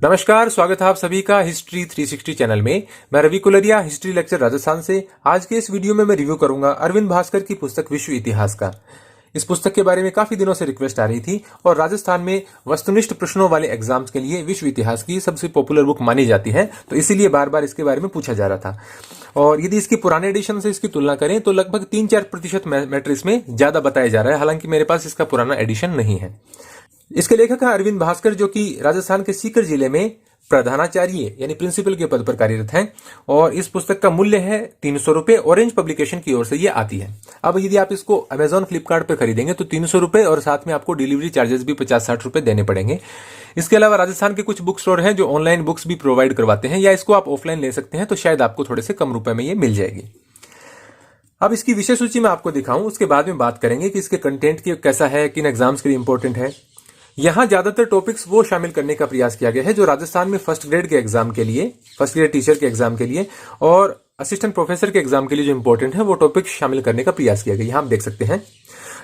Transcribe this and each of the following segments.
नमस्कार, स्वागत है आप सभी का हिस्ट्री 360 चैनल में। मैं रवि कुलरिया, हिस्ट्री लेक्चर राजस्थान से। आज के इस वीडियो में मैं रिव्यू करूंगा अरविंद भास्कर की पुस्तक विश्व इतिहास का। इस पुस्तक के बारे में काफी दिनों से रिक्वेस्ट आ रही थी और राजस्थान में वस्तुनिष्ठ प्रश्नों वाले एग्जाम्स के लिए विश्व इतिहास की सबसे पॉपुलर बुक मानी जाती है, तो इसीलिए बार बार इसके बारे में पूछा जा रहा था। और यदि इसकी पुराने एडिशन से इसकी तुलना करें तो लगभग 3-4% मैटर इसमें ज्यादा बताया जा रहा है, हालांकि मेरे पास इसका पुराना एडिशन नहीं है। इसके लेखक है अरविंद भास्कर, जो कि राजस्थान के सीकर जिले में प्रधानाचार्य यानी प्रिंसिपल के पद पर कार्यरत हैं। और इस पुस्तक का मूल्य है 300 रुपए। ऑरेंज पब्लिकेशन की ओर से ये आती है। अब यदि आप इसको अमेजॉन फ्लिपकार्ट पर खरीदेंगे तो 300 रुपए और साथ में आपको डिलीवरी चार्जेस भी 50-60 रुपए देने पड़ेंगे। इसके अलावा राजस्थान के कुछ बुक स्टोर हैं जो ऑनलाइन बुक्स भी प्रोवाइड करवाते हैं, या इसको आप ऑफलाइन ले सकते हैं, तो शायद आपको थोड़े से कम रुपए में ये मिल जाएगी। अब इसकी विषय सूची मैं आपको दिखाऊं, उसके बाद में बात करेंगे कि इसके कंटेंट की कैसा है, किन एग्जाम्स के लिए इंपॉर्टेंट है। यहां ज्यादातर टॉपिक्स वो शामिल करने का प्रयास किया गया है जो राजस्थान में फर्स्ट ग्रेड के एग्जाम के लिए, फर्स्ट ग्रेड टीचर के एग्जाम के लिए और असिस्टेंट प्रोफेसर के एग्जाम के लिए जो इंपॉर्टेंट है वो टॉपिक्स शामिल करने का प्रयास किया गया। यहां आप देख सकते हैं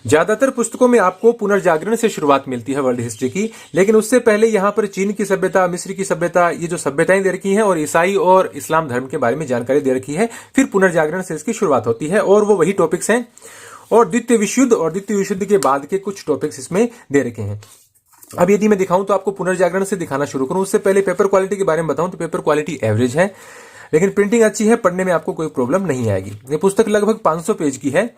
ज्यादातर पुस्तकों में आपको पुनर्जागरण से शुरुआत मिलती है वर्ल्ड हिस्ट्री की, लेकिन उससे पहले यहां पर चीन की सभ्यता, मिस्र की सभ्यता, ये जो सभ्यताएं दे रखी हैं और ईसाई और इस्लाम धर्म के बारे में जानकारी दे रखी है। फिर पुनर्जागरण से इसकी शुरुआत होती है और वो वही टॉपिक्स हैं। और द्वितीय विश्व युद्ध और द्वितीय विश्व युद्ध के बाद के कुछ टॉपिक्स इसमें दे रखे हैं। अब यदि मैं दिखाऊं तो आपको पुनर्जागरण से दिखाना शुरू करूं, उससे पहले पेपर क्वालिटी के बारे में बताऊं तो पेपर क्वालिटी एवरेज है, लेकिन प्रिंटिंग अच्छी है, पढ़ने में आपको कोई प्रॉब्लम नहीं आएगी। ये पुस्तक लगभग 500 पेज की है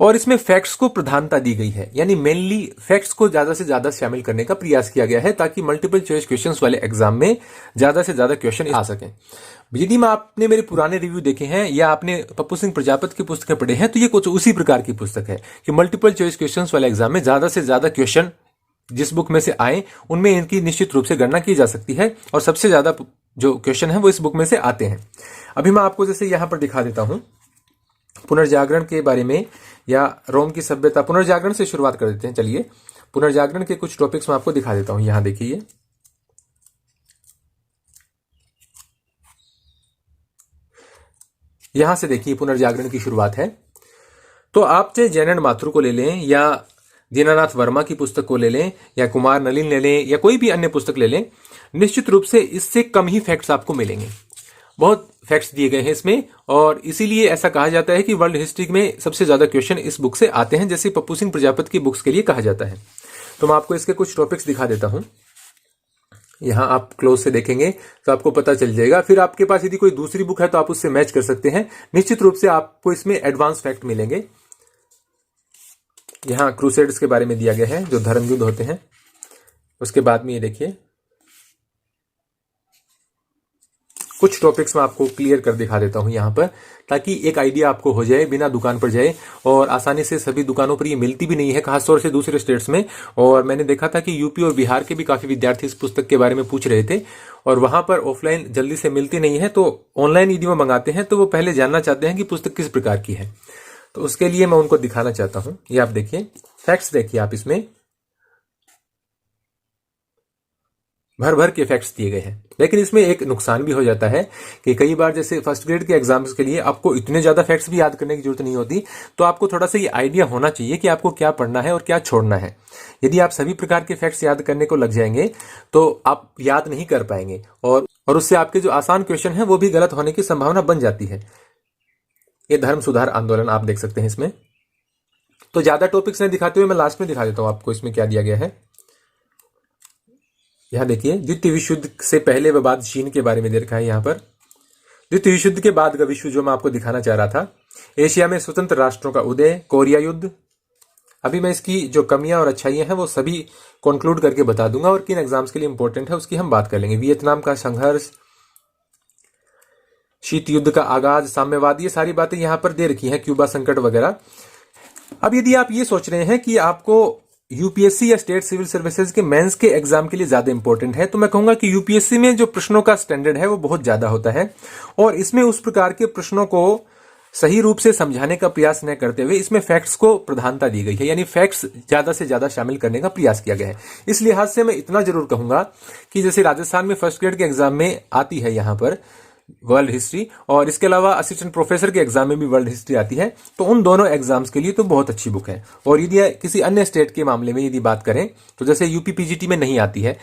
और इसमें फैक्ट्स को प्रधानता दी गई है, यानी मेनली फैक्ट्स को ज्यादा से ज्यादा शामिल करने का प्रयास किया गया है ताकि मल्टीपल चॉइस क्वेश्चंस वाले एग्जाम में ज्यादा से ज्यादा क्वेश्चन आ सकें। यदि मैं आपने मेरे पुराने रिव्यू देखे हैं या आपने पप्पू सिंह प्रजापति की पुस्तकें पढ़े हैं तो ये कुछ उसी प्रकार की पुस्तक है कि मल्टीपल चॉइस क्वेश्चंस वाले एग्जाम में ज्यादा से ज्यादा क्वेश्चन जिस बुक में से आए उनमें इनकी निश्चित रूप से गणना की जा सकती है और सबसे ज्यादा जो क्वेश्चन है वो इस बुक में से आते हैं। अभी मैं आपको जैसे यहां पर दिखा देता हूं पुनर्जागरण के बारे में या रोम की सभ्यता। पुनर्जागरण से शुरुआत कर देते हैं। चलिए, पुनर्जागरण के कुछ टॉपिक्स मैं आपको दिखा देता हूं। यहां देखिए, यहां से देखिए पुनर्जागरण की शुरुआत है। तो आप चाहे जैनन माथुर को ले लें या दीनानाथ वर्मा की पुस्तक को ले लें या कुमार नलिन ले लें या कोई भी अन्य पुस्तक ले लें, निश्चित रूप से इससे कम ही फैक्ट्स आपको मिलेंगे। बहुत फैक्ट्स दिए गए हैं इसमें और इसीलिए ऐसा कहा जाता है कि वर्ल्ड हिस्ट्री में सबसे ज्यादा क्वेश्चन इस बुक से आते हैं, जैसे पप्पू सिंह प्रजापति की बुक्स के लिए कहा जाता है। तो मैं आपको इसके कुछ टॉपिक्स दिखा देता हूं। यहां आप क्लोज से देखेंगे तो आपको पता चल जाएगा। फिर आपके पास यदि कोई दूसरी बुक है तो आप उससे मैच कर सकते हैं। निश्चित रूप से आपको इसमें एडवांस फैक्ट मिलेंगे। यहां क्रूसेड्स के बारे में दिया गया है जो धर्म युद्ध होते हैं। उसके बाद में ये देखिए कुछ टॉपिक्स मैं आपको क्लियर कर दिखा देता हूं यहां पर, ताकि एक आइडिया आपको हो जाए बिना दुकान पर जाए। और आसानी से सभी दुकानों पर ये मिलती भी नहीं है, खासतौर से दूसरे स्टेट्स में। और मैंने देखा था कि यूपी और बिहार के भी काफी विद्यार्थी इस पुस्तक के बारे में पूछ रहे थे और वहां पर ऑफलाइन जल्दी से मिलती नहीं है, तो ऑनलाइन यदि वो मंगाते हैं तो वो पहले जानना चाहते हैं कि पुस्तक किस प्रकार की है। तो उसके लिए मैं उनको दिखाना चाहता हूं। ये आप देखिए, फैक्ट्स देखिए आप, इसमें भर भर के फैक्ट्स दिए गए हैं। लेकिन इसमें एक नुकसान भी हो जाता है कि कई बार जैसे फर्स्ट ग्रेड के एग्जाम्स के लिए आपको इतने ज्यादा फैक्ट्स भी याद करने की जरूरत नहीं होती, तो आपको थोड़ा सा ये आइडिया होना चाहिए कि आपको क्या पढ़ना है और क्या छोड़ना है। यदि आप सभी प्रकार के फैक्ट्स याद करने को लग जाएंगे तो आप याद नहीं कर पाएंगे और उससे आपके जो आसान क्वेश्चन है वो भी गलत होने की संभावना बन जाती है। ये धर्म सुधार आंदोलन आप देख सकते हैं इसमें। तो ज्यादा टॉपिक्स नहीं दिखाते हुए मैं लास्ट में दिखा देता हूं आपको इसमें क्या दिया गया है। यहां देखिए, द्वितीय विश्व युद्ध से पहले व बाद चीन के बारे में दे रखा है। यहां पर द्वितीय विश्व युद्ध के बाद का विश्व जो मैं आपको दिखाना चाह रहा था, एशिया में स्वतंत्र राष्ट्रों का उदय, कोरिया युद्ध। अभी मैं इसकी जो कमियां और अच्छाइयां हैं वो सभी कंक्लूड करके बता दूंगा और किन एग्जाम्स के लिए इंपॉर्टेंट है उसकी हम बात कर लेंगे। वियतनाम का संघर्ष, शीत युद्ध का आगाज, साम्यवाद, ये सारी बातें यहां पर दे रखी हैं, क्यूबा संकट वगैरह। अब यदि आप ये सोच रहे हैं कि आपको यूपीएससी या स्टेट सिविल सर्विसेज के मेंस के एग्जाम के लिए ज्यादा इंपॉर्टेंट है, तो मैं कहूंगा कि यूपीएससी में जो प्रश्नों का स्टैंडर्ड है वो बहुत ज्यादा होता है और इसमें उस प्रकार के प्रश्नों को सही रूप से समझाने का प्रयास न करते हुए इसमें फैक्ट्स को प्रधानता दी गई है, यानी फैक्ट्स ज्यादा से ज्यादा शामिल करने का प्रयास किया गया है। इस लिहाज से मैं इतना जरूर कहूंगा कि जैसे राजस्थान में फर्स्ट ग्रेड के एग्जाम में आती है यहां पर वर्ल्ड हिस्ट्री, और इसके अलावा असिस्टेंट प्रोफेसर के एग्जाम में भी वर्ल्ड हिस्ट्री आती है, तो उन दोनों एग्जाम्स के लिए तो बहुत अच्छी बुक है। और यदि किसी अन्य स्टेट के मामले में यदि बात करें तो जैसे यूपी पीजीटी में नहीं आती है,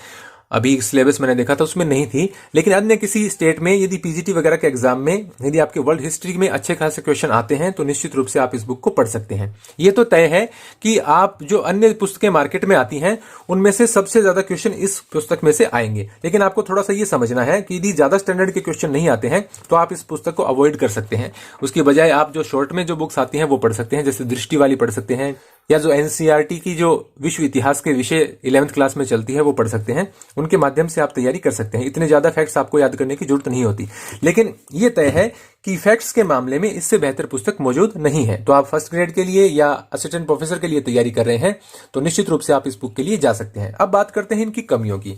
अभी सिलेबस मैंने देखा था उसमें नहीं थी, लेकिन अन्य किसी स्टेट में यदि पीजीटी वगैरह के एग्जाम में यदि आपके वर्ल्ड हिस्ट्री में अच्छे खासे क्वेश्चन आते हैं तो निश्चित रूप से आप इस बुक को पढ़ सकते हैं। ये तो तय है कि आप जो अन्य पुस्तकें मार्केट में आती हैं उनमें से सबसे ज्यादा क्वेश्चन इस पुस्तक में से आएंगे, लेकिन आपको थोड़ा सा ये समझना है कि यदि ज्यादा स्टैंडर्ड के क्वेश्चन नहीं आते हैं तो आप इस पुस्तक को अवॉइड कर सकते हैं। उसकी बजाय आप जो शॉर्ट में जो बुक्स आती हैं वो पढ़ सकते हैं, जैसे दृष्टि वाली पढ़ सकते हैं, या जो एनसीईआरटी की जो विश्व इतिहास के विषय 11th क्लास में चलती है वो पढ़ सकते हैं। उनके माध्यम से आप तैयारी कर सकते हैं। इतने ज्यादा फैक्ट्स आपको याद करने की जरूरत नहीं होती, लेकिन ये तय है कि फैक्ट्स के मामले में इससे बेहतर पुस्तक मौजूद नहीं है। तो आप फर्स्ट ग्रेड के लिए या असिस्टेंट प्रोफेसर के लिए तैयारी कर रहे हैं तो निश्चित रूप से आप इस बुक के लिए जा सकते हैं। अब बात करते हैं इनकी कमियों की।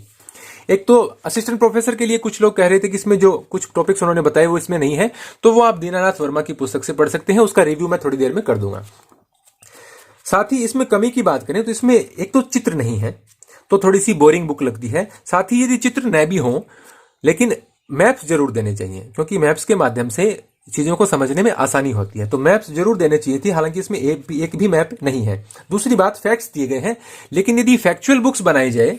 एक तो असिस्टेंट प्रोफेसर के लिए कुछ लोग कह रहे थे कि इसमें जो कुछ टॉपिक्स उन्होंने बताए वो इसमें नहीं है, तो वो आप दीनानाथ वर्मा की पुस्तक से पढ़ सकते हैं। उसका रिव्यू मैं थोड़ी देर में कर दूंगा। साथ ही इसमें कमी की बात करें तो इसमें एक तो चित्र नहीं है, तो थोड़ी सी बोरिंग बुक लगती है। साथ ही यदि चित्र न भी हो लेकिन मैप्स जरूर देने चाहिए, क्योंकि मैप्स के माध्यम से चीजों को समझने में आसानी होती है। तो मैप्स जरूर देने चाहिए थी, हालांकि इसमें एक भी मैप नहीं है। दूसरी बात, फैक्ट्स दिए गए हैं, लेकिन यदि फैक्चुअल बुक्स बनाई जाए,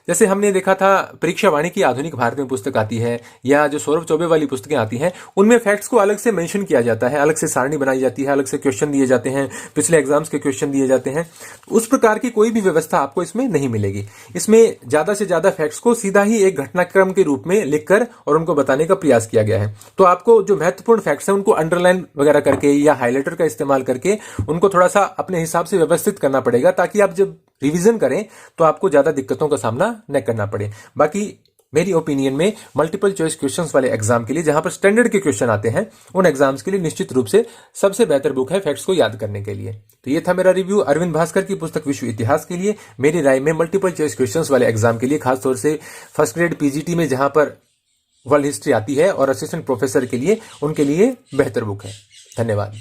जैसे हमने देखा था परीक्षा वाणी की आधुनिक भारत में पुस्तक आती है, या जो सौरभ चौबे वाली पुस्तकें आती हैं, उनमें फैक्ट्स को अलग से मेंशन किया जाता है, अलग से सारणी बनाई जाती है, अलग से क्वेश्चन दिए जाते हैं, पिछले एग्जाम्स के क्वेश्चन दिए जाते हैं। उस प्रकार की कोई भी व्यवस्था आपको इसमें नहीं मिलेगी। इसमें ज्यादा से ज्यादा फैक्ट्स को सीधा ही एक घटनाक्रम के रूप में लिखकर और उनको बताने का प्रयास किया गया है। तो आपको जो महत्वपूर्ण फैक्ट्स हैं उनको अंडरलाइन वगैरह करके या हाईलाइटर का इस्तेमाल करके उनको थोड़ा सा अपने हिसाब से व्यवस्थित करना पड़ेगा, ताकि आप जब रिवीजन करें तो आपको ज्यादा दिक्कतों का सामना न करना पड़े। बाकी मेरी ओपिनियन में मल्टीपल चॉइस क्वेश्चंस वाले एग्जाम के लिए, जहां पर स्टैंडर्ड के क्वेश्चन आते हैं, उन एग्जाम्स के लिए निश्चित रूप से सबसे बेहतर बुक है फैक्ट्स को याद करने के लिए। तो ये था मेरा रिव्यू अरविंद भास्कर की पुस्तक विश्व इतिहास के लिए। मेरी राय में मल्टीपल चॉइस क्वेश्चंस वाले एग्जाम के लिए, खासतौर से फर्स्ट ग्रेड पीजीटी में जहां पर वर्ल्ड हिस्ट्री आती है, और असिस्टेंट प्रोफेसर के लिए, उनके लिए बेहतर बुक है। धन्यवाद।